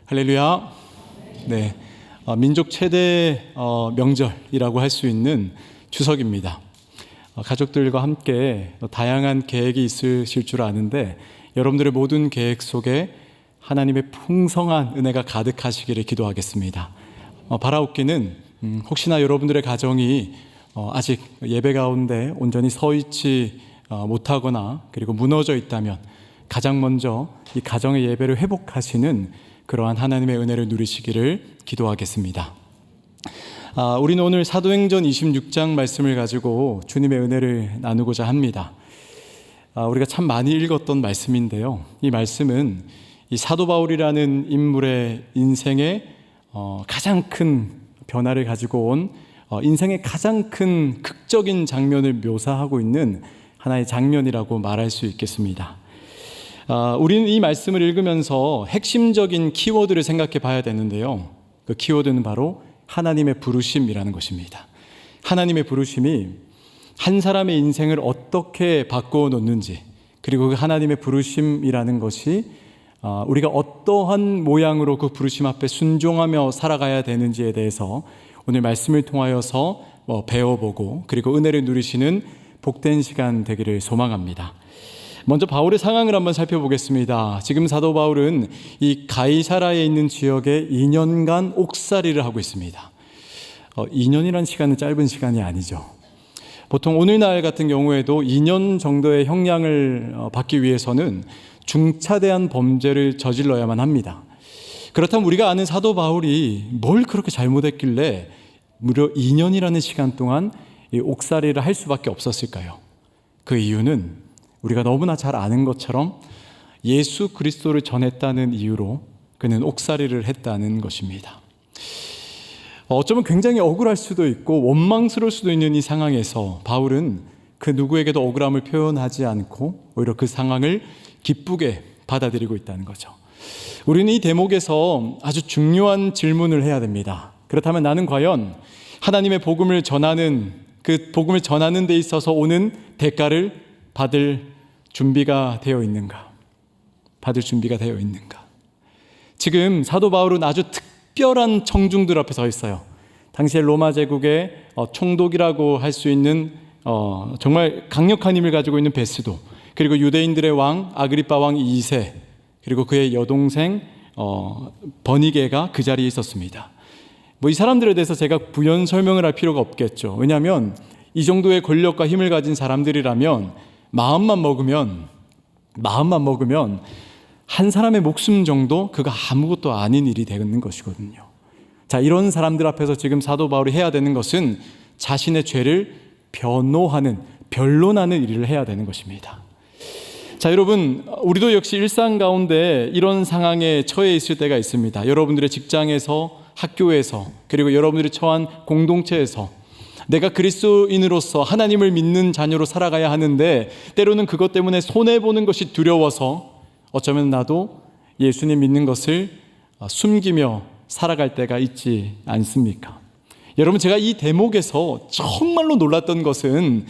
할렐루야. 네, 민족 최대 명절이라고 할 수 있는 추석입니다. 가족들과 함께 다양한 계획이 있으실 줄 아는데 여러분들의 모든 계획 속에 하나님의 풍성한 은혜가 가득하시기를 기도하겠습니다. 바라옵기는 혹시나 여러분들의 가정이 아직 예배 가운데 온전히 서 있지 못하거나 그리고 무너져 있다면 가장 먼저 이 가정의 예배를 회복하시는 그러한 하나님의 은혜를 누리시기를 기도하겠습니다. 우리는 오늘 사도행전 26장 말씀을 가지고 주님의 은혜를 나누고자 합니다. 우리가 참 많이 읽었던 말씀인데요. 이 말씀은 이 사도 바울이라는 인물의 인생에 가장 큰 변화를 가지고 온 인생의 가장 큰 극적인 장면을 묘사하고 있는 하나의 장면이라고 말할 수 있겠습니다. 우리는 이 말씀을 읽으면서 핵심적인 키워드를 생각해 봐야 되는데요. 그 키워드는 바로 하나님의 부르심이라는 것입니다. 하나님의 부르심이 한 사람의 인생을 어떻게 바꾸어 놓는지, 그리고 그 하나님의 부르심이라는 것이 우리가 어떠한 모양으로 그 부르심 앞에 순종하며 살아가야 되는지에 대해서 오늘 말씀을 통하여서 배워보고 그리고 은혜를 누리시는 복된 시간 되기를 소망합니다. 먼저 바울의 상황을 한번 살펴보겠습니다. 지금 사도 바울은 이 가이사라에 있는 지역에 2년간 옥살이를 하고 있습니다. 2년이라는 시간은 짧은 시간이 아니죠. 보통 오늘날 같은 경우에도 2년 정도의 형량을 받기 위해서는 중차대한 범죄를 저질러야만 합니다. 그렇다면 우리가 아는 사도 바울이 뭘 그렇게 잘못했길래 무려 2년이라는 시간 동안 이 옥살이를 할 수밖에 없었을까요? 그 이유는 우리가 너무나 잘 아는 것처럼 예수 그리스도를 전했다는 이유로 그는 옥살이를 했다는 것입니다. 어쩌면 굉장히 억울할 수도 있고 원망스러울 수도 있는 이 상황에서 바울은 그 누구에게도 억울함을 표현하지 않고 오히려 그 상황을 기쁘게 받아들이고 있다는 거죠. 우리는 이 대목에서 아주 중요한 질문을 해야 됩니다. 그렇다면 나는 과연 하나님의 복음을 전하는 그 복음을 전하는 데 있어서 오는 대가를 받을 준비가 되어 있는가? 받을 준비가 되어 있는가? 지금 사도 바울은 아주 특별한 청중들 앞에 서 있어요. 당시에 로마 제국의 총독이라고 할 수 있는 정말 강력한 힘을 가지고 있는 베스도, 그리고 유대인들의 왕 아그리빠 왕 2세, 그리고 그의 여동생 버니게가 그 자리에 있었습니다. 이 사람들에 대해서 제가 부연 설명을 할 필요가 없겠죠. 왜냐하면 이 정도의 권력과 힘을 가진 사람들이라면 마음만 먹으면 한 사람의 목숨 정도 그가 아무것도 아닌 일이 되는 것이거든요. 자, 이런 사람들 앞에서 지금 사도 바울이 해야 되는 것은 자신의 죄를 변론하는 일을 해야 되는 것입니다. 자, 여러분, 우리도 역시 일상 가운데 이런 상황에 처해 있을 때가 있습니다. 여러분들의 직장에서, 학교에서, 그리고 여러분들이 처한 공동체에서 내가 그리스도인으로서 하나님을 믿는 자녀로 살아가야 하는데 때로는 그것 때문에 손해보는 것이 두려워서 어쩌면 나도 예수님 믿는 것을 숨기며 살아갈 때가 있지 않습니까? 여러분, 제가 이 대목에서 정말로 놀랐던 것은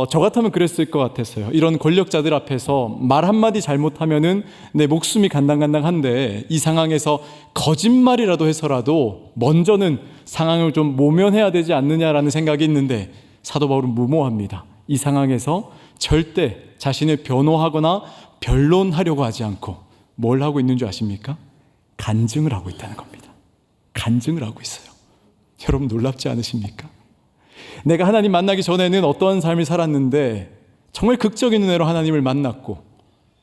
저 같으면 그랬을 것 같았어요. 이런 권력자들 앞에서 말 한마디 잘못하면은 내 목숨이 간당간당한데 이 상황에서 거짓말이라도 해서라도 먼저는 상황을 좀 모면해야 되지 않느냐라는 생각이 있는데 사도 바울은 무모합니다. 이 상황에서 절대 자신을 변호하거나 변론하려고 하지 않고 뭘 하고 있는 줄 아십니까? 간증을 하고 있다는 겁니다. 간증을 하고 있어요. 여러분, 놀랍지 않으십니까? 내가 하나님 만나기 전에는 어떠한 삶을 살았는데 정말 극적인 은혜로 하나님을 만났고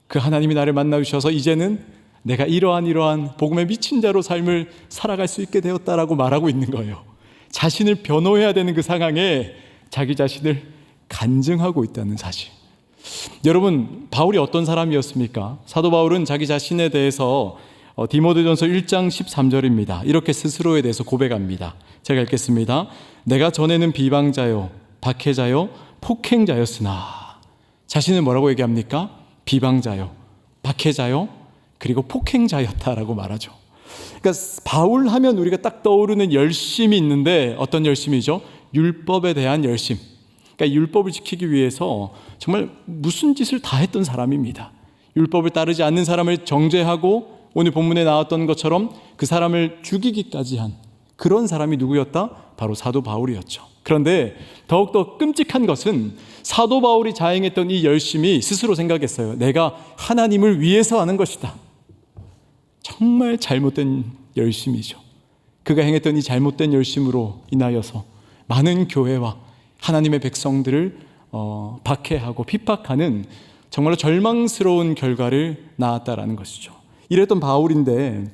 그 하나님이 나를 만나주셔서 이제는 내가 이러한 복음에 미친 자로 삶을 살아갈 수 있게 되었다라고 말하고 있는 거예요. 자신을 변호해야 되는 그 상황에 자기 자신을 간증하고 있다는 사실. 여러분, 바울이 어떤 사람이었습니까? 사도 바울은 자기 자신에 대해서 디모데전서 1장 13절입니다. 이렇게 스스로에 대해서 고백합니다. 제가 읽겠습니다. 내가 전에는 비방자요, 박해자요, 폭행자였으나. 자신을 뭐라고 얘기합니까? 비방자요, 박해자요, 그리고 폭행자였다라고 말하죠. 그러니까 바울 하면 우리가 딱 떠오르는 열심이 있는데 어떤 열심이죠? 율법에 대한 열심. 그러니까 율법을 지키기 위해서 정말 무슨 짓을 다 했던 사람입니다. 율법을 따르지 않는 사람을 정죄하고 오늘 본문에 나왔던 것처럼 그 사람을 죽이기까지 한 그런 사람이 누구였다? 바로 사도 바울이었죠. 그런데 더욱더 끔찍한 것은 사도 바울이 자행했던 이 열심이 스스로 생각했어요. 내가 하나님을 위해서 하는 것이다. 정말 잘못된 열심이죠. 그가 행했던 이 잘못된 열심으로 인하여서 많은 교회와 하나님의 백성들을 박해하고 핍박하는 정말로 절망스러운 결과를 낳았다라는 것이죠. 이랬던 바울인데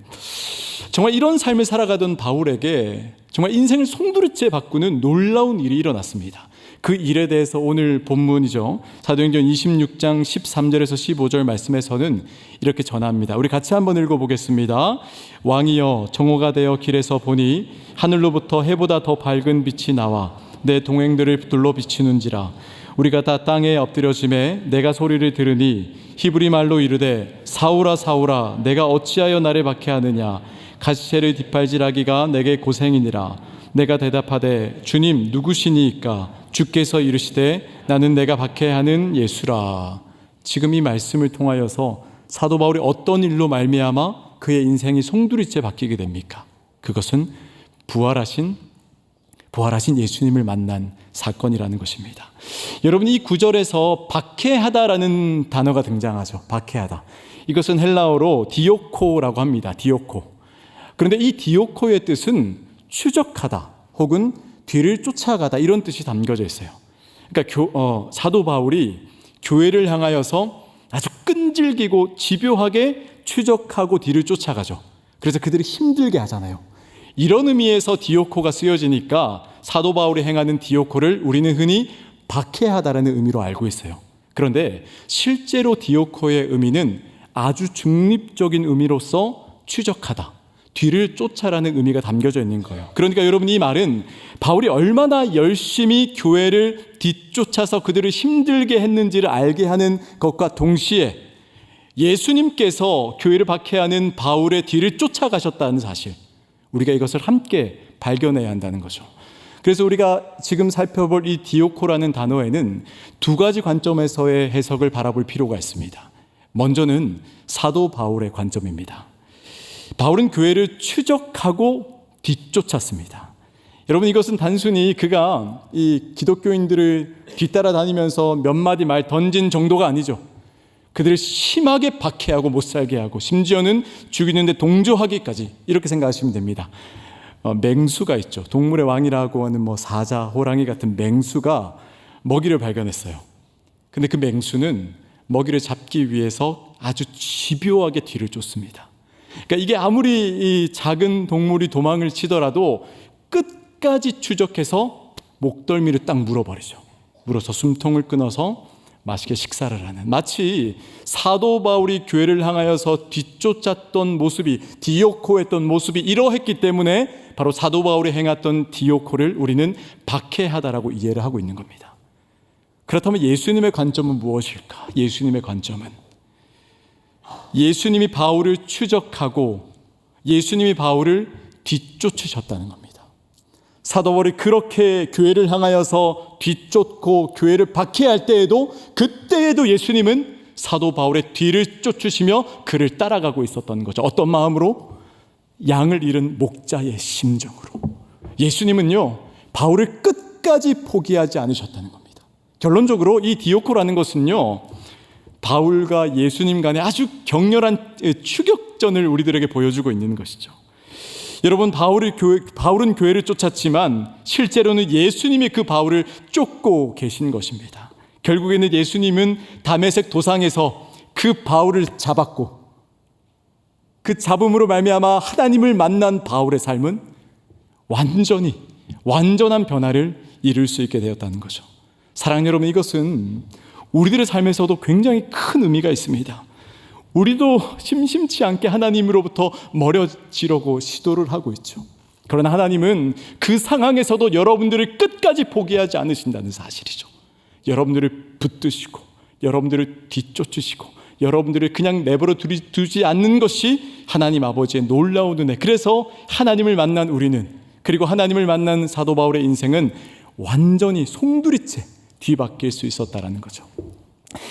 정말 이런 삶을 살아가던 바울에게 정말 인생을 송두리째 바꾸는 놀라운 일이 일어났습니다. 그 일에 대해서 오늘 본문이죠. 사도행전 26장 13절에서 15절 말씀에서는 이렇게 전합니다. 우리 같이 한번 읽어보겠습니다. 왕이여 정오가 되어 길에서 보니 하늘로부터 해보다 더 밝은 빛이 나와 내 동행들을 둘러 비치는지라. 우리가 다 땅에 엎드려짐에 내가 소리를 들으니 히브리 말로 이르되 사울아 사울아 내가 어찌하여 나를 박해하느냐. 가시체를 뒷발질하기가 내게 고생이니라. 내가 대답하되 주님 누구시니이까. 주께서 이르시되 나는 내가 박해하는 예수라. 지금 이 말씀을 통하여서 사도 바울이 어떤 일로 말미암아 그의 인생이 송두리째 바뀌게 됩니까? 그것은 부활하신 예수님을 만난 사건이라는 것입니다. 여러분, 이 구절에서 박해하다라는 단어가 등장하죠. 박해하다. 이것은 헬라어로 디오코라고 합니다. 디오코. 그런데 이 디오코의 뜻은 추적하다 혹은 뒤를 쫓아가다 이런 뜻이 담겨져 있어요. 그러니까 사도 바울이 교회를 향하여서 아주 끈질기고 집요하게 추적하고 뒤를 쫓아가죠. 그래서 그들이 힘들게 하잖아요. 이런 의미에서 디오코가 쓰여지니까 사도 바울이 행하는 디오코를 우리는 흔히 박해하다라는 의미로 알고 있어요. 그런데 실제로 디오코의 의미는 아주 중립적인 의미로서 추적하다, 뒤를 쫓아라는 의미가 담겨져 있는 거예요. 그러니까 여러분, 이 말은 바울이 얼마나 열심히 교회를 뒤쫓아서 그들을 힘들게 했는지를 알게 하는 것과 동시에 예수님께서 교회를 박해하는 바울의 뒤를 쫓아가셨다는 사실, 우리가 이것을 함께 발견해야 한다는 거죠. 그래서 우리가 지금 살펴볼 이 디오코라는 단어에는 두 가지 관점에서의 해석을 바라볼 필요가 있습니다. 먼저는 사도 바울의 관점입니다. 바울은 교회를 추적하고 뒤쫓았습니다. 여러분, 이것은 단순히 그가 이 기독교인들을 뒤따라 다니면서 몇 마디 말 던진 정도가 아니죠. 그들을 심하게 박해하고 못살게 하고 심지어는 죽이는데 동조하기까지, 이렇게 생각하시면 됩니다. 맹수가 있죠. 동물의 왕이라고 하는 사자, 호랑이 같은 맹수가 먹이를 발견했어요. 근데 그 맹수는 먹이를 잡기 위해서 아주 집요하게 뒤를 쫓습니다. 그러니까 이게 아무리 이 작은 동물이 도망을 치더라도 끝까지 추적해서 목덜미를 딱 물어버리죠. 물어서 숨통을 끊어서 맛있게 식사를 하는, 마치 사도 바울이 교회를 향하여서 뒤쫓았던 모습이, 디오코했던 모습이 이러했기 때문에 바로 사도 바울이 행했던 디오코를 우리는 박해하다라고 이해를 하고 있는 겁니다. 그렇다면 예수님의 관점은 무엇일까? 예수님의 관점은 예수님이 바울을 추적하고 예수님이 바울을 뒤쫓으셨다는 겁니다. 사도 바울이 그렇게 교회를 향하여서 뒤쫓고 교회를 박해할 때에도, 그때에도 예수님은 사도 바울의 뒤를 쫓으시며 그를 따라가고 있었던 거죠. 어떤 마음으로? 양을 잃은 목자의 심정으로. 예수님은요, 바울을 끝까지 포기하지 않으셨다는 겁니다. 결론적으로 이 디오코라는 것은요, 바울과 예수님 간의 아주 격렬한 추격전을 우리들에게 보여주고 있는 것이죠. 여러분, 바울은 교회를 쫓았지만 실제로는 예수님이 그 바울을 쫓고 계신 것입니다. 결국에는 예수님은 다메섹 도상에서 그 바울을 잡았고, 그 잡음으로 말미암아 하나님을 만난 바울의 삶은 완전한 변화를 이룰 수 있게 되었다는 거죠. 사랑하는 여러분, 이것은 우리들의 삶에서도 굉장히 큰 의미가 있습니다. 우리도 심심치 않게 하나님으로부터 멀어지려고 시도를 하고 있죠. 그러나 하나님은 그 상황에서도 여러분들을 끝까지 포기하지 않으신다는 사실이죠. 여러분들을 붙드시고 여러분들을 뒤쫓으시고 여러분들을 그냥 내버려 두지 않는 것이 하나님 아버지의 놀라운 은혜. 그래서 하나님을 만난 우리는, 그리고 하나님을 만난 사도 바울의 인생은 완전히 송두리째 뒤바뀔 수 있었다라는 거죠.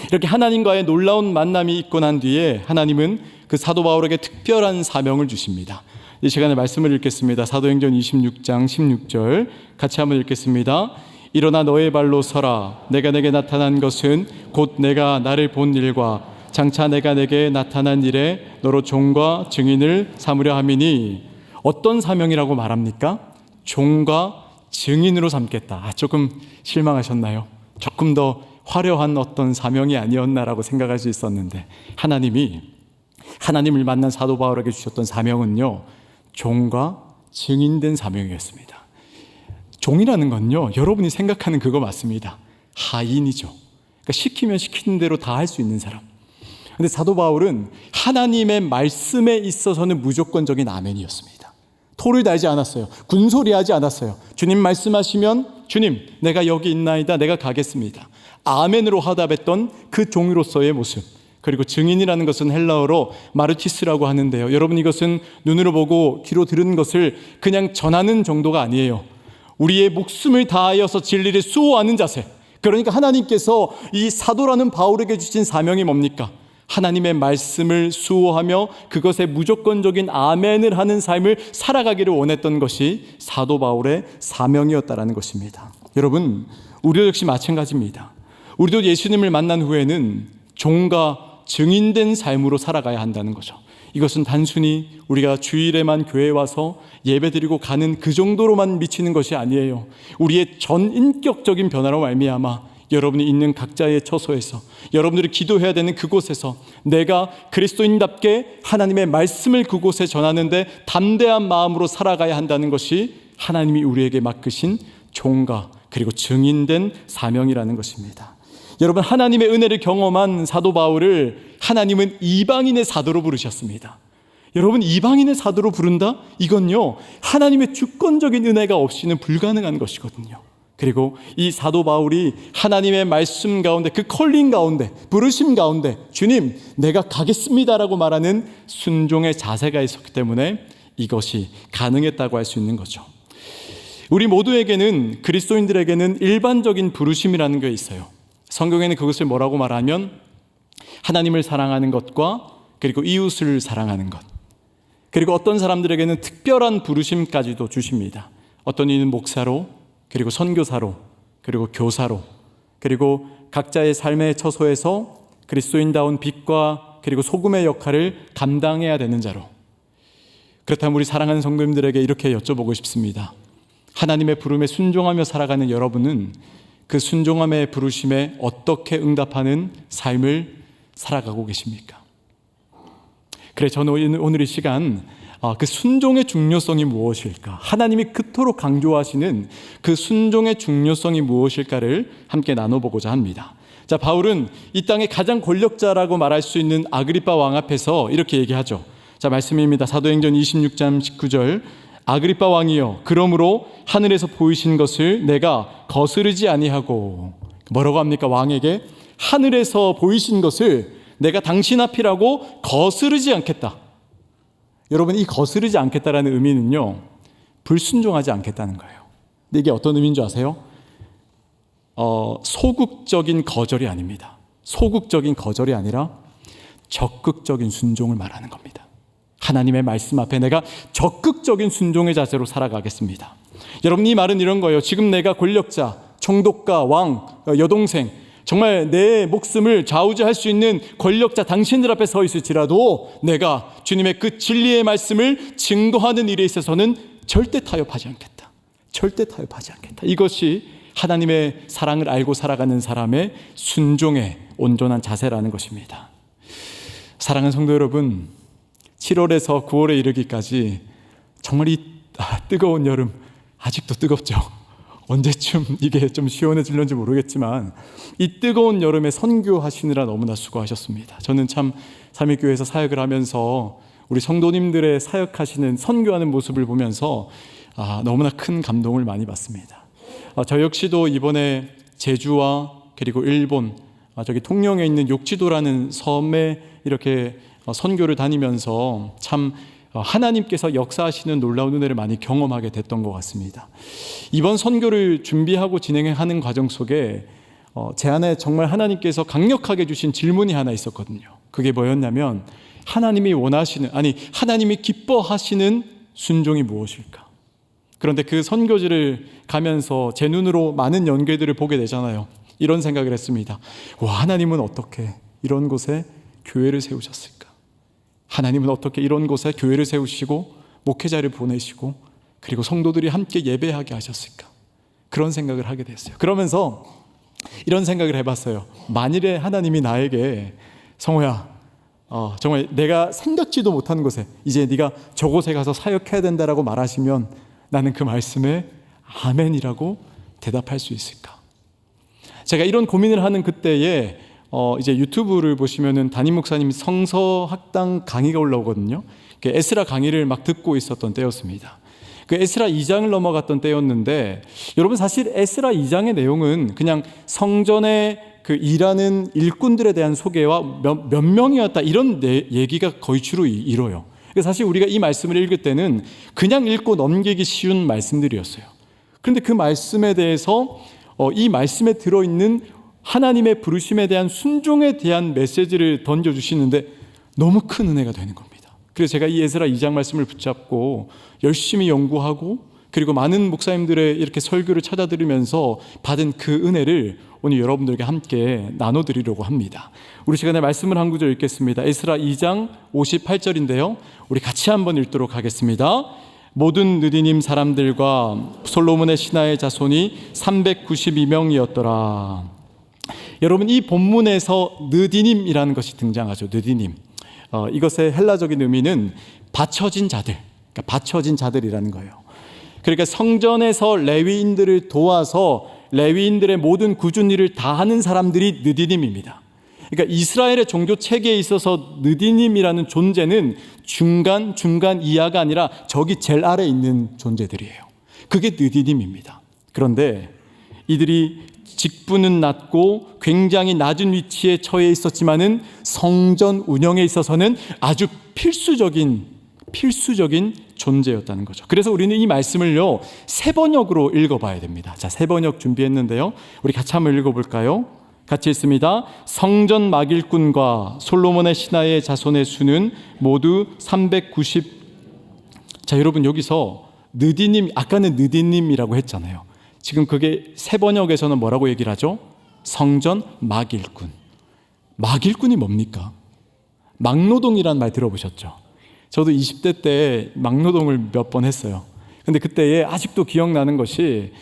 이렇게 하나님과의 놀라운 만남이 있고 난 뒤에 하나님은 그 사도 바울에게 특별한 사명을 주십니다. 이 시간에 말씀을 읽겠습니다. 사도행전 26장 16절 같이 한번 읽겠습니다. 일어나 너의 발로 서라. 내가 내게 나타난 것은 곧 내가 나를 본 일과 장차 내가 내게 나타난 일에 너로 종과 증인을 삼으려 함이니. 어떤 사명이라고 말합니까? 종과 증인으로 삼겠다. 조금 실망하셨나요? 조금 더 화려한 어떤 사명이 아니었나라고 생각할 수 있었는데, 하나님을 만난 사도 바울에게 주셨던 사명은요, 종과 증인된 사명이었습니다. 종이라는 건요, 여러분이 생각하는 그거 맞습니다. 하인이죠. 그러니까 시키면 시키는 대로 다 할 수 있는 사람. 근데 사도 바울은 하나님의 말씀에 있어서는 무조건적인 아멘이었습니다. 토를 달지 않았어요. 군소리하지 않았어요. 주님 말씀하시면 주님 내가 여기 있나이다, 내가 가겠습니다. 아멘으로 화답했던 그 종으로서의 모습. 그리고 증인이라는 것은 헬라어로 마르티스라고 하는데요, 여러분 이것은 눈으로 보고 귀로 들은 것을 그냥 전하는 정도가 아니에요. 우리의 목숨을 다하여서 진리를 수호하는 자세. 그러니까 하나님께서 이 사도라는 바울에게 주신 사명이 뭡니까? 하나님의 말씀을 수호하며 그것에 무조건적인 아멘을 하는 삶을 살아가기를 원했던 것이 사도 바울의 사명이었다라는 것입니다. 여러분, 우리도 역시 마찬가지입니다. 우리도 예수님을 만난 후에는 종과 증인된 삶으로 살아가야 한다는 거죠. 이것은 단순히 우리가 주일에만 교회에 와서 예배드리고 가는 그 정도로만 미치는 것이 아니에요. 우리의 전인격적인 변화로 말미암아 여러분이 있는 각자의 처소에서, 여러분들이 기도해야 되는 그곳에서 내가 그리스도인답게 하나님의 말씀을 그곳에 전하는데 담대한 마음으로 살아가야 한다는 것이 하나님이 우리에게 맡기신 종과 그리고 증인된 사명이라는 것입니다. 여러분, 하나님의 은혜를 경험한 사도 바울을 하나님은 이방인의 사도로 부르셨습니다. 여러분, 이방인의 사도로 부른다? 이건요, 하나님의 주권적인 은혜가 없이는 불가능한 것이거든요. 그리고 이 사도 바울이 하나님의 말씀 가운데, 그 컬링 가운데, 부르심 가운데 주님 내가 가겠습니다라고 말하는 순종의 자세가 있었기 때문에 이것이 가능했다고 할 수 있는 거죠. 우리 모두에게는, 그리스도인들에게는 일반적인 부르심이라는 게 있어요. 성경에는 그것을 뭐라고 말하면 하나님을 사랑하는 것과 그리고 이웃을 사랑하는 것, 그리고 어떤 사람들에게는 특별한 부르심까지도 주십니다. 어떤 이는 목사로, 그리고 선교사로, 그리고 교사로, 그리고 각자의 삶의 처소에서 그리스도인다운 빛과 그리고 소금의 역할을 감당해야 되는 자로. 그렇다면 우리 사랑하는 성도님들에게 이렇게 여쭤보고 싶습니다. 하나님의 부름에 순종하며 살아가는 여러분은 그 순종함의 부르심에 어떻게 응답하는 삶을 살아가고 계십니까? 그래, 저는 오늘 이 시간 그 순종의 중요성이 무엇일까? 하나님이 그토록 강조하시는 그 순종의 중요성이 무엇일까를 함께 나눠보고자 합니다. 자, 바울은 이 땅의 가장 권력자라고 말할 수 있는 아그리빠 왕 앞에서 이렇게 얘기하죠. 자, 말씀입니다. 사도행전 26장 19절. 아그리빠 왕이여, 그러므로 하늘에서 보이신 것을 내가 거스르지 아니하고. 뭐라고 합니까? 왕에게 하늘에서 보이신 것을 내가 당신 앞이라고 거스르지 않겠다. 여러분, 이 거스르지 않겠다라는 의미는요, 불순종하지 않겠다는 거예요. 근데 이게 어떤 의미인 줄 아세요? 소극적인 거절이 아닙니다. 소극적인 거절이 아니라 적극적인 순종을 말하는 겁니다. 하나님의 말씀 앞에 내가 적극적인 순종의 자세로 살아가겠습니다. 여러분, 이 말은 이런 거예요. 지금 내가 권력자, 총독가, 왕, 여동생, 정말 내 목숨을 좌우지할 수 있는 권력자 당신들 앞에 서 있을지라도 내가 주님의 그 진리의 말씀을 증거하는 일에 있어서는 절대 타협하지 않겠다. 절대 타협하지 않겠다. 이것이 하나님의 사랑을 알고 살아가는 사람의 순종의 온전한 자세라는 것입니다. 사랑하는 성도 여러분, 7월에서 9월에 이르기까지 정말 이 뜨거운 여름, 아직도 뜨겁죠. 언제쯤 이게 좀 시원해질는지 모르겠지만 이 뜨거운 여름에 선교하시느라 너무나 수고하셨습니다. 저는 참 삼위교회에서 사역을 하면서 우리 성도님들의 사역하시는, 선교하는 모습을 보면서 너무나 큰 감동을 많이 받습니다. 저 역시도 이번에 제주와 그리고 일본, 저기 통영에 있는 욕지도라는 섬에 이렇게 선교를 다니면서 참 하나님께서 역사하시는 놀라운 은혜를 많이 경험하게 됐던 것 같습니다. 이번 선교를 준비하고 진행하는 과정 속에 제 안에 정말 하나님께서 강력하게 주신 질문이 하나 있었거든요. 그게 뭐였냐면, 하나님이 원하시는, 아니 하나님이 기뻐하시는 순종이 무엇일까? 그런데 그 선교지를 가면서 제 눈으로 많은 연계들을 보게 되잖아요. 이런 생각을 했습니다. 와, 하나님은 어떻게 이런 곳에 교회를 세우셨을까? 하나님은 어떻게 이런 곳에 교회를 세우시고 목회자를 보내시고 그리고 성도들이 함께 예배하게 하셨을까? 그런 생각을 하게 됐어요. 그러면서 이런 생각을 해봤어요. 만일에 하나님이 나에게 성호야, 정말 내가 생각지도 못한 곳에 이제 네가 저곳에 가서 사역해야 된다라고 말하시면 나는 그 말씀에 아멘이라고 대답할 수 있을까? 제가 이런 고민을 하는 그때에 이제 유튜브를 보시면은 담임 목사님 성서학당 강의가 올라오거든요. 그 에스라 강의를 막 듣고 있었던 때였습니다. 그 에스라 2장을 넘어갔던 때였는데, 여러분 사실 에스라 2장의 내용은 그냥 성전에 그 일하는 일꾼들에 대한 소개와 몇 명이었다 이런 얘기가 거의 주로 이뤄요. 사실 우리가 이 말씀을 읽을 때는 그냥 읽고 넘기기 쉬운 말씀들이었어요. 그런데 그 말씀에 대해서 이 말씀에 들어있는 하나님의 부르심에 대한 순종에 대한 메시지를 던져주시는데 너무 큰 은혜가 되는 겁니다. 그래서 제가 이 에스라 2장 말씀을 붙잡고 열심히 연구하고 그리고 많은 목사님들의 이렇게 설교를 찾아 들으면서 받은 그 은혜를 오늘 여러분들에게 함께 나눠드리려고 합니다. 우리 시간에 말씀을 한 구절 읽겠습니다. 에스라 2장 58절인데요. 우리 같이 한번 읽도록 하겠습니다. 모든 느디님 사람들과 솔로몬의 신하의 자손이 392명이었더라. 여러분, 이 본문에서 느디님이라는 것이 등장하죠. 느디님. 이것의 헬라적인 의미는 받쳐진 자들, 그러니까 받쳐진 자들이라는 거예요. 그러니까 성전에서 레위인들을 도와서 레위인들의 모든 꾸준 일을 다 하는 사람들이 느디님입니다. 그러니까 이스라엘의 종교 체계에 있어서 느디님이라는 존재는 중간 이하가 아니라 저기 제일 아래에 있는 존재들이에요. 그게 느디님입니다. 그런데 이들이 직분은 낮고 굉장히 낮은 위치에 처해 있었지만은 성전 운영에 있어서는 아주 필수적인 존재였다는 거죠. 그래서 우리는 이 말씀을요, 세 번역으로 읽어봐야 됩니다. 자, 세 번역 준비했는데요. 우리 같이 한번 읽어볼까요? 같이 읽습니다. 성전 막일꾼과 솔로몬의 신하의 자손의 수는 모두 390. 자, 여러분 여기서 느디님, 아까는 느디님이라고 했잖아요. 지금 그게 세 번역에서는 뭐라고 얘기를 하죠? 성전 막일꾼. 막일꾼이 뭡니까? 막노동이라는 말 들어보셨죠? 저도 20대 때 막노동을 몇 번 했어요. 근데 그때에 아직도 기억나는 것이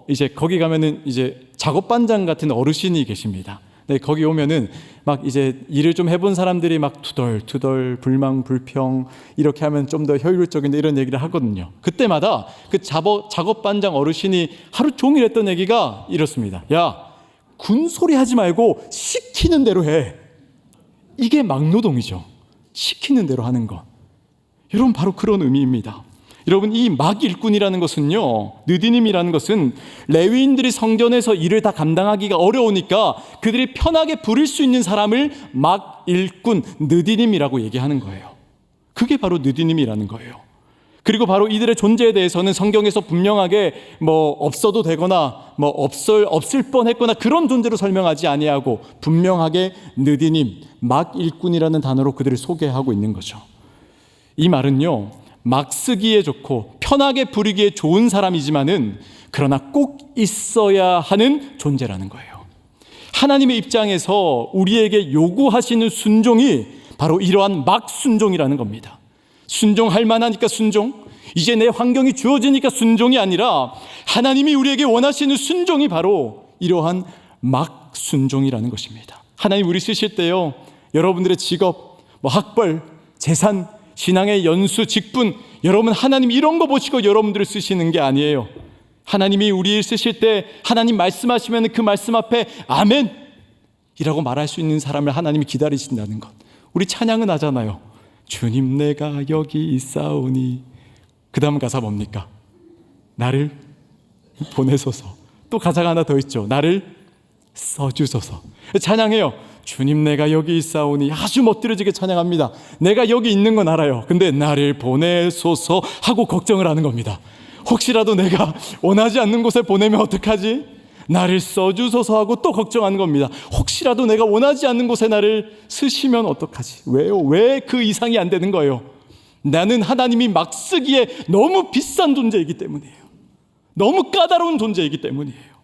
이제 거기 가면은 이제 작업반장 같은 어르신이 계십니다. 네, 거기 오면은 막 이제 일을 좀 해본 사람들이 막 투덜투덜 불평 이렇게 하면 좀 더 효율적인데 이런 얘기를 하거든요. 그때마다 그 작업반장 어르신이 하루 종일 했던 얘기가 이렇습니다. 야, 군소리 하지 말고 시키는 대로 해. 이게 막노동이죠. 시키는 대로 하는 것. 여러분, 바로 그런 의미입니다. 여러분, 이 막일꾼이라는 것은요, 느디님이라는 것은 레위인들이 성전에서 일을 다 감당하기가 어려우니까 그들이 편하게 부릴 수 있는 사람을 막일꾼, 느디님이라고 얘기하는 거예요. 그게 바로 느디님이라는 거예요. 그리고 바로 이들의 존재에 대해서는 성경에서 분명하게 없어도 되거나 없을 뻔했거나 그런 존재로 설명하지 아니하고 분명하게 느디님, 막일꾼이라는 단어로 그들을 소개하고 있는 거죠. 이 말은요, 막 쓰기에 좋고 편하게 부리기에 좋은 사람이지만은 그러나 꼭 있어야 하는 존재라는 거예요. 하나님의 입장에서 우리에게 요구하시는 순종이 바로 이러한 막 순종이라는 겁니다. 순종할 만하니까 순종, 이제 내 환경이 주어지니까 순종이 아니라 하나님이 우리에게 원하시는 순종이 바로 이러한 막 순종이라는 것입니다. 하나님 우리 쓰실 때요, 여러분들의 직업, 학벌, 재산, 신앙의 연수, 직분, 여러분 하나님 이런 거 보시고 여러분들을 쓰시는 게 아니에요. 하나님이 우리를 쓰실 때 하나님 말씀하시면 그 말씀 앞에 아멘 이라고 말할 수 있는 사람을 하나님이 기다리신다는 것. 우리 찬양은 하잖아요. 주님 내가 여기 있사오니. 그 다음 가사 뭡니까? 나를 보내소서. 또 가사가 하나 더 있죠. 나를 써주소서. 찬양해요. 주님 내가 여기 있사오니. 아주 멋들어지게 찬양합니다. 내가 여기 있는 건 알아요. 근데 나를 보내소서 하고 걱정을 하는 겁니다. 혹시라도 내가 원하지 않는 곳에 보내면 어떡하지? 나를 써주소서 하고 또 걱정하는 겁니다. 혹시라도 내가 원하지 않는 곳에 나를 쓰시면 어떡하지? 왜요? 왜 그 이상이 안 되는 거예요? 나는 하나님이 막 쓰기에 너무 비싼 존재이기 때문이에요. 너무 까다로운 존재이기 때문이에요.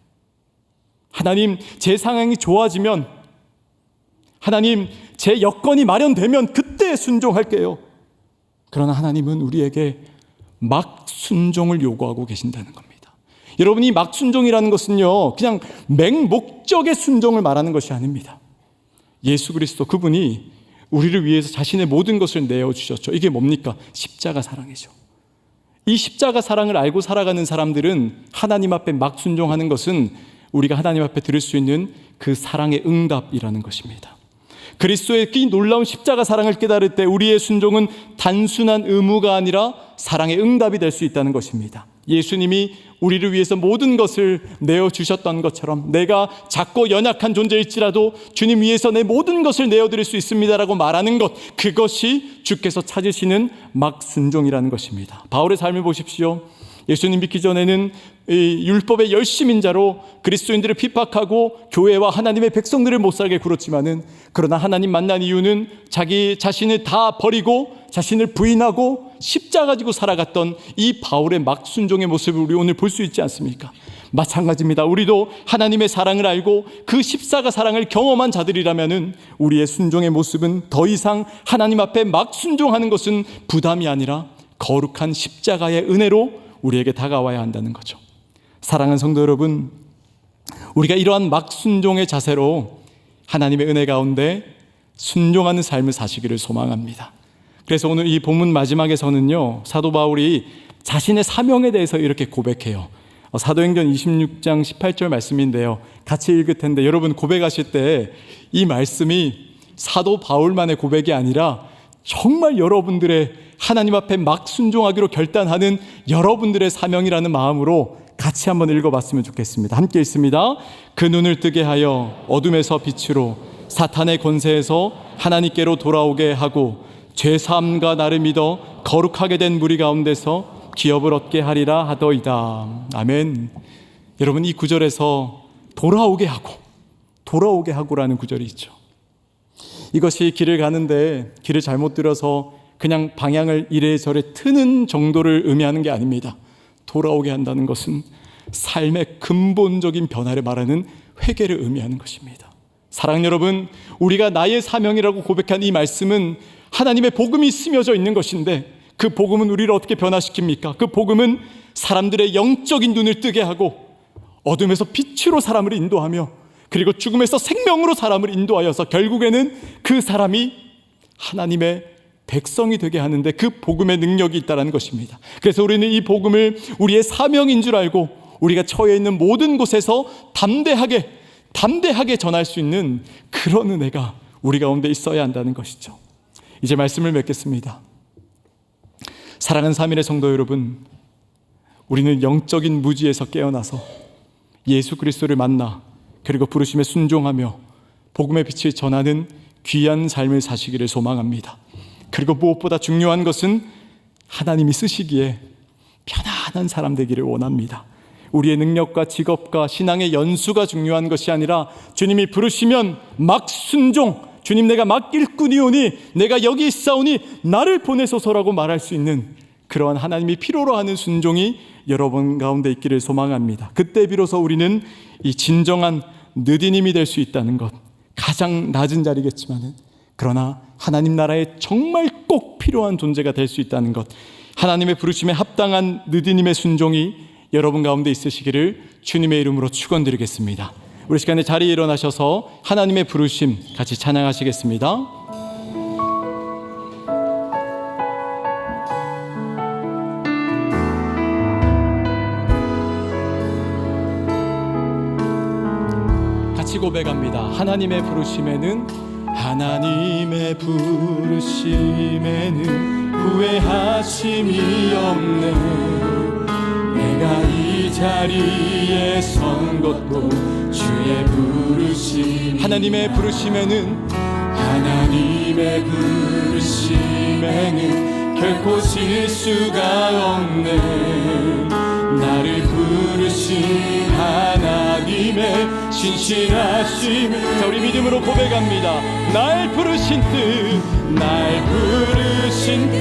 하나님, 제 상황이 좋아지면, 하나님, 제 여건이 마련되면 그때 순종할게요. 그러나 하나님은 우리에게 막 순종을 요구하고 계신다는 겁니다. 여러분이 막 순종이라는 것은요, 그냥 맹목적의 순종을 말하는 것이 아닙니다. 예수 그리스도 그분이 우리를 위해서 자신의 모든 것을 내어주셨죠. 이게 뭡니까? 십자가 사랑이죠. 이 십자가 사랑을 알고 살아가는 사람들은 하나님 앞에 막 순종하는 것은 우리가 하나님 앞에 들을 수 있는 그 사랑의 응답이라는 것입니다. 그리스도의 이 놀라운 십자가 사랑을 깨달을 때 우리의 순종은 단순한 의무가 아니라 사랑의 응답이 될 수 있다는 것입니다. 예수님이 우리를 위해서 모든 것을 내어주셨던 것처럼 내가 작고 연약한 존재일지라도 주님 위해서 내 모든 것을 내어드릴 수 있습니다라고 말하는 것, 그것이 주께서 찾으시는 막 순종이라는 것입니다. 바울의 삶을 보십시오. 예수님 믿기 전에는 이 율법의 열심인 자로 그리스도인들을 핍박하고 교회와 하나님의 백성들을 못 살게 굴었지만은, 그러나 하나님 만난 이유는 자기 자신을 다 버리고 자신을 부인하고 십자가 지고 살아갔던 이 바울의 막 순종의 모습을 우리 오늘 볼 수 있지 않습니까? 마찬가지입니다. 우리도 하나님의 사랑을 알고 그 십자가 사랑을 경험한 자들이라면은 우리의 순종의 모습은 더 이상 하나님 앞에 막 순종하는 것은 부담이 아니라 거룩한 십자가의 은혜로 우리에게 다가와야 한다는 거죠. 사랑하는 성도 여러분, 우리가 이러한 막 순종의 자세로 하나님의 은혜 가운데 순종하는 삶을 사시기를 소망합니다. 그래서 오늘 이 본문 마지막에서는요, 사도 바울이 자신의 사명에 대해서 이렇게 고백해요. 사도행전 26장 18절 말씀인데요, 같이 읽을 텐데 여러분 고백하실 때 이 말씀이 사도 바울만의 고백이 아니라 정말 여러분들의 하나님 앞에 막 순종하기로 결단하는 여러분들의 사명이라는 마음으로 같이 한번 읽어봤으면 좋겠습니다. 함께 읽습니다. 그 눈을 뜨게 하여 어둠에서 빛으로, 사탄의 권세에서 하나님께로 돌아오게 하고 죄사함과 나를 믿어 거룩하게 된 무리 가운데서 기업을 얻게 하리라 하더이다. 아멘. 여러분, 이 구절에서 돌아오게 하고라는 구절이 있죠. 이것이 길을 가는데 길을 잘못 들어서 그냥 방향을 이래저래 트는 정도를 의미하는 게 아닙니다. 돌아오게 한다는 것은 삶의 근본적인 변화를 말하는 회개를 의미하는 것입니다. 사랑하는 여러분, 우리가 나의 사명이라고 고백한 이 말씀은 하나님의 복음이 스며져 있는 것인데, 그 복음은 우리를 어떻게 변화시킵니까? 그 복음은 사람들의 영적인 눈을 뜨게 하고 어둠에서 빛으로 사람을 인도하며, 그리고 죽음에서 생명으로 사람을 인도하여서 결국에는 그 사람이 하나님의 백성이 되게 하는데 그 복음의 능력이 있다는 것입니다. 그래서 우리는 이 복음을 우리의 사명인 줄 알고 우리가 처해 있는 모든 곳에서 담대하게 전할 수 있는 그런 은혜가 우리 가운데 있어야 한다는 것이죠. 이제 말씀을 맺겠습니다. 사랑하는 3일의 성도 여러분, 우리는 영적인 무지에서 깨어나서 예수 그리스도를 만나 그리고 부르심에 순종하며 복음의 빛을 전하는 귀한 삶을 사시기를 소망합니다. 그리고 무엇보다 중요한 것은 하나님이 쓰시기에 편안한 사람 되기를 원합니다. 우리의 능력과 직업과 신앙의 연수가 중요한 것이 아니라 주님이 부르시면 막 순종, 주님 내가 막 일꾼이오니 내가 여기 있사오니 나를 보내소서라고 말할 수 있는 그러한 하나님이 필요로 하는 순종이 여러분 가운데 있기를 소망합니다. 그때 비로소 우리는 이 진정한 느디님이 될 수 있다는 것, 가장 낮은 자리겠지만은 그러나 하나님 나라에 정말 꼭 필요한 존재가 될 수 있다는 것, 하나님의 부르심에 합당한 느디님의 순종이 여러분 가운데 있으시기를 주님의 이름으로 축원드리겠습니다. 우리 시간에 자리에 일어나셔서 하나님의 부르심 같이 찬양하시겠습니다. 같이 고백합니다. 하나님의 부르심에는 후회하심이 없네. 내가 이 자리에 선 것도 주의 부르심. 하나님의 부르심에는 결코 실수가 없네. 나를 부르신 하나님 하나님의 신실하심. 자, 우리 믿음으로 고백합니다. 날 부르신 뜻, 날 부르신 뜻,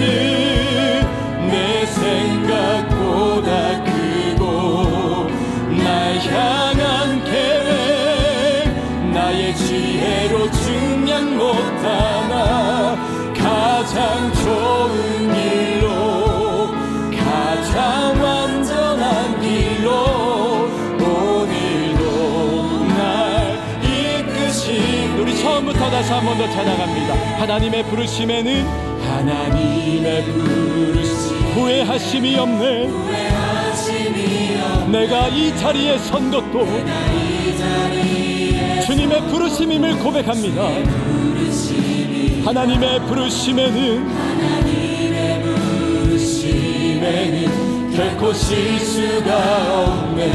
내 생각보다 크고 날 향한 계획, 나의 지혜로 증량 못하나 가장 좋은 길로, 가장 완전한 길로 오늘도 날 이끄신. 우리 처음부터 다시 한 번 더 찬양합니다. 하나님의 부르심에는, 하나님의 부르심 후회하심이 없네. 내가 이 자리에 선 것도 주님의 부르심임을 고백합니다. 하나님의 부르심에는 결코 실수가 없네.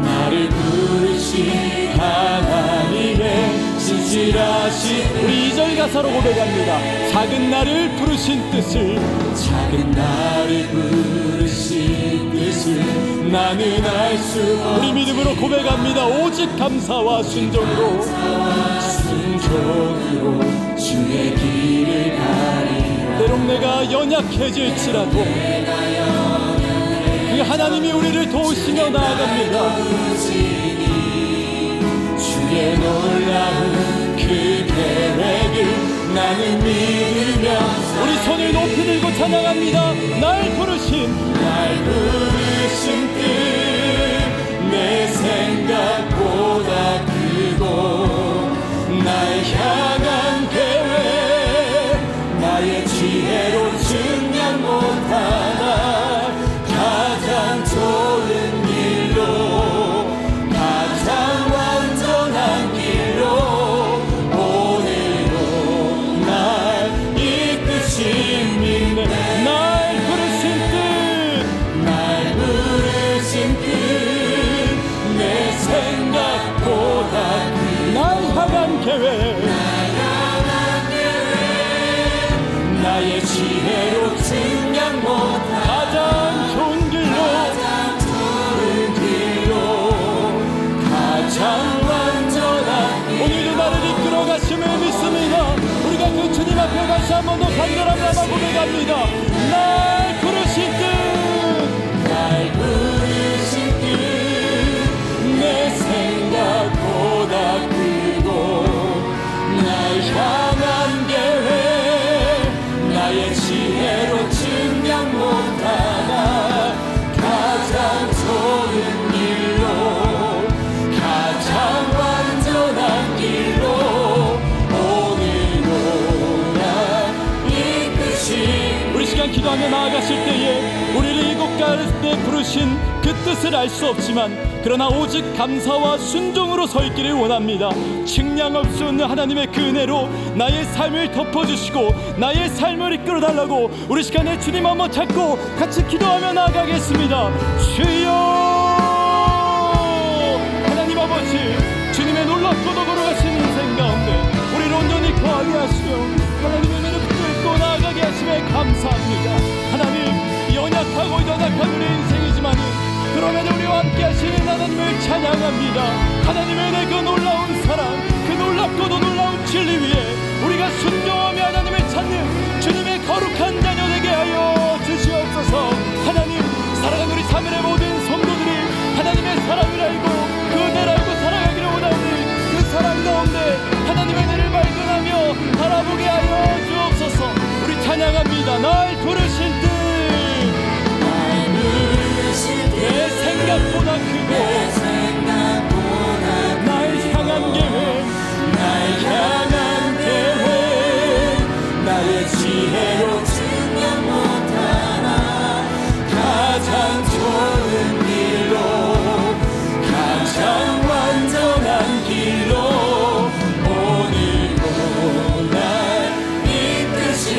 나를 부르신 하나님의 신실하신. 우리 2절 가사로 고백합니다. 작은 나를 부르신 뜻을, 작은 나를 부르신 뜻을 나는 알 수. 우리 믿음으로 고백합니다. 오직 감사와 순종으로, 순종으로 주의 길을 가리라. 때론 내가 연약해질지라도 그 하나님이 우리를 도우시며 나아갑니다. 주의 놀라운 그 계획을 나는 믿으며. 우리 손을 높이 들고 찬양합니다. 날 부르신 뜻, 내 생각보다 크고 날 향한 계획, 나의 지혜로 증량 못하나 가장 좋은 길로, 가장 완전한 길로 오늘도 날 이끄신 믿네. 날 부르신 뜻, 날 부르신 뜻, 내 생각보다 날 향한 계획, 나의 지혜로 증량 못한 가장 좋은 길로, 가장 완전한. 오늘도 나를 이끌어 가심을 믿습니다. 우리가 그 주님 앞에 다시 한 번 더 간절함을 담아 고백합니다. 날 부르신 뜻, 날 부르신 뜻, 내 생각보다 크고 날 향한 계획, 나의 지혜로 증량 못하나 가장 좋은 길로, 가장 완전한 길로 오늘도 날 이끄신. 우리 시간 기도하며 나아가실 때에 우리를 이곳 가운데 부르신 그 뜻을 알 수 없지만, 그러나 오직 감사와 순종으로 서 있기를 원합니다. 측량할 수 없는 하나님의 그 은혜로 나의 삶을 덮어주시고 나의 삶을 이끌어달라고 우리 시간에 주님 한번 찾고 같이 기도하며 나아가겠습니다. 주여, 하나님 아버지, 주님의 놀랍고도 걸어가신 인생 가운데 우리를 온전히 거하게 하시며 하나님의 은혜를 붙들고 나아가게 하심에 감사합니다. 하나님, 연약하고 연약한 우리 인생이지만 그럼에도 우리와 함께 하시는 하나님을 찬양합니다. 하나님의 은혜, 그 놀라운 사랑, 그 놀랍고도 놀라운 진리 위에 우리가 순종하며 하나님을 찾는 주님의 거룩한 자녀 되게 하여 주시옵소서. 하나님, 살아가는 우리 사면의 모든 성도들이 하나님의 사랑을 알고 그 은혜를 알고 살아가기를 원하니 그 사랑 가운데 하나님의 은혜를 발견하며 바라보게 하여 주옵소서. 우리 찬양합니다. 날 부르신 뜻, 내 생각보다 크고 날 향한 계획, 날 향한 계획, 나의 지혜로 증명 못하나 가장 좋은 길로, 가장 완전한 길로 오늘도 날 이끄신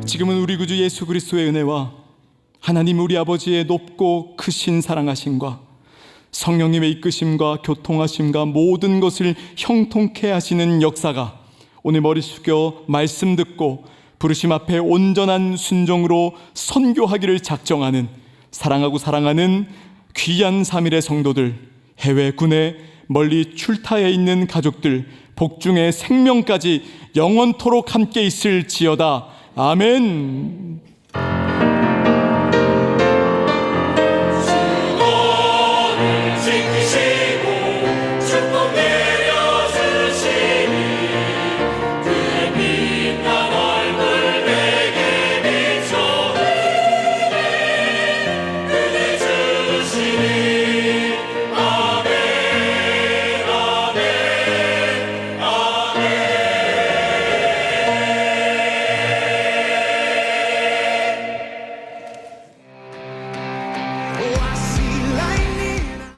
지금은 우리 구주 예수 그리스도의 은혜와 하나님 우리 아버지의 높고 크신 사랑하심과 성령님의 이끄심과 교통하심과 모든 것을 형통케 하시는 역사가 오늘 머리 숙여 말씀 듣고 부르심 앞에 온전한 순종으로 선교하기를 작정하는 사랑하고 사랑하는 귀한 3일의 성도들, 해외 군에 멀리 출타해 있는 가족들, 복중의 생명까지 영원토록 함께 있을지어다. 아멘.